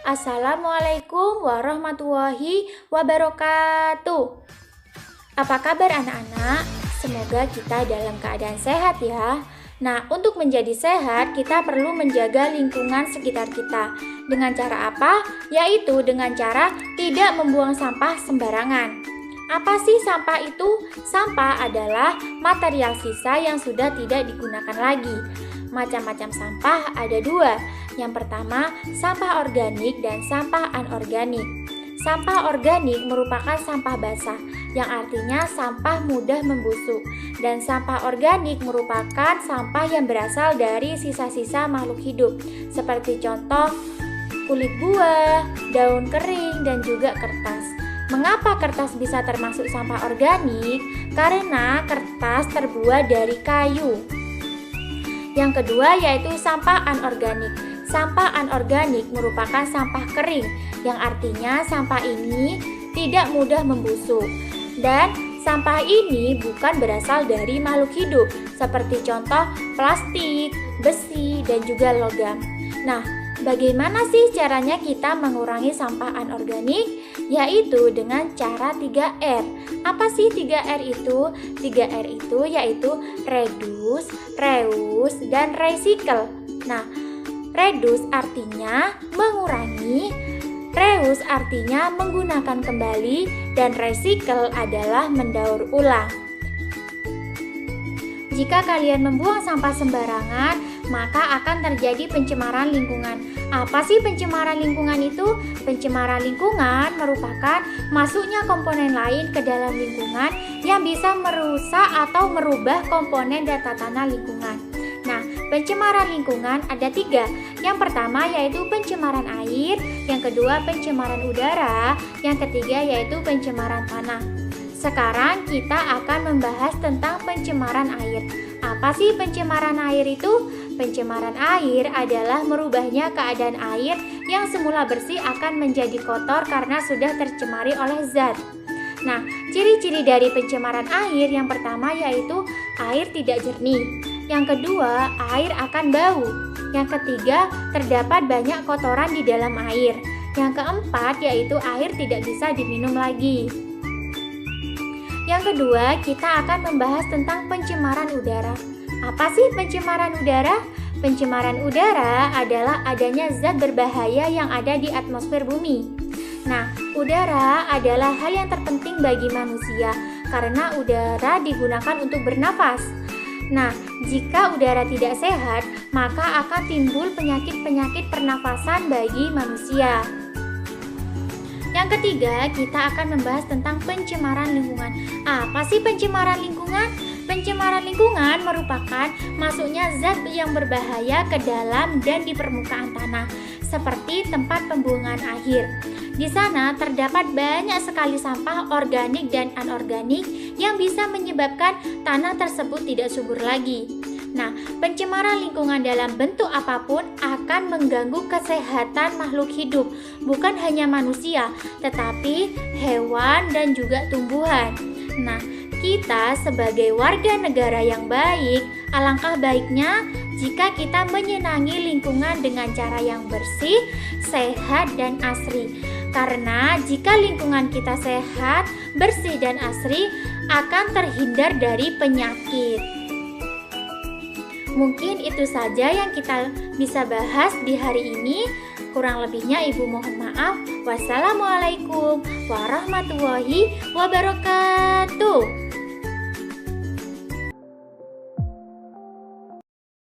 Assalamualaikum warahmatullahi wabarakatuh. Apa kabar anak-anak? Semoga kita dalam keadaan sehat ya. Nah, untuk menjadi sehat, kita perlu menjaga lingkungan sekitar kita. Dengan cara apa? Yaitu dengan cara tidak membuang sampah sembarangan. Apa sih sampah itu? Sampah adalah material sisa yang sudah tidak digunakan lagi. Macam-macam sampah ada dua. Yang pertama, sampah organik dan sampah anorganik. Sampah organik merupakan sampah basah, yang artinya sampah mudah membusuk. Dan sampah organik merupakan sampah yang berasal dari sisa-sisa makhluk hidup, seperti contoh kulit buah, daun kering, dan juga kertas. Mengapa kertas bisa termasuk sampah organik? Karena kertas terbuat dari kayu. Yang kedua yaitu sampah anorganik. Sampah anorganik merupakan sampah kering, yang artinya sampah ini tidak mudah membusuk. Dan sampah ini bukan berasal dari makhluk hidup, seperti contoh plastik, besi, dan juga logam. Nah, bagaimana sih caranya kita mengurangi sampah anorganik? Yaitu dengan cara 3R. Apa sih 3R itu? 3R itu yaitu reduce, reuse, dan recycle. Nah, reduce artinya mengurangi, reuse artinya menggunakan kembali, dan recycle adalah mendaur ulang. Jika kalian membuang sampah sembarangan, maka akan terjadi pencemaran lingkungan. Apa sih pencemaran lingkungan itu? Pencemaran lingkungan merupakan masuknya komponen lain ke dalam lingkungan yang bisa merusak atau merubah komponen data tanah lingkungan. Nah, pencemaran lingkungan ada 3. Yang pertama yaitu pencemaran air, yang kedua pencemaran udara, yang ketiga yaitu pencemaran tanah. Sekarang kita akan membahas tentang pencemaran air. Apa sih pencemaran air itu? Pencemaran air adalah merubahnya keadaan air yang semula bersih akan menjadi kotor karena sudah tercemari oleh zat. Nah, ciri-ciri dari pencemaran air yang pertama yaitu air tidak jernih. Yang kedua, air akan bau. Yang ketiga, terdapat banyak kotoran di dalam air. Yang keempat, yaitu air tidak bisa diminum lagi. Yang kedua, kita akan membahas tentang pencemaran udara. Apa sih pencemaran udara? Pencemaran udara adalah adanya zat berbahaya yang ada di atmosfer bumi. Nah, udara adalah hal yang terpenting bagi manusia karena udara digunakan untuk bernafas. Nah, jika udara tidak sehat, maka akan timbul penyakit-penyakit pernafasan bagi manusia. Yang ketiga, kita akan membahas tentang pencemaran lingkungan. Apa sih pencemaran lingkungan? Pencemaran lingkungan merupakan masuknya zat yang berbahaya ke dalam dan di permukaan tanah, seperti tempat pembuangan akhir. Di sana terdapat banyak sekali sampah organik dan anorganik yang bisa menyebabkan tanah tersebut tidak subur lagi. Nah, pencemaran lingkungan dalam bentuk apapun akan mengganggu kesehatan makhluk hidup, bukan hanya manusia, tetapi hewan dan juga tumbuhan. Nah, kita sebagai warga negara yang baik, alangkah baiknya jika kita menyenangi lingkungan dengan cara yang bersih, sehat, dan asri. Karena jika lingkungan kita sehat, bersih, dan asri, akan terhindar dari penyakit. Mungkin itu saja yang kita bisa bahas di hari ini. Kurang lebihnya Ibu mohon maaf. Wassalamualaikum warahmatullahi wabarakatuh.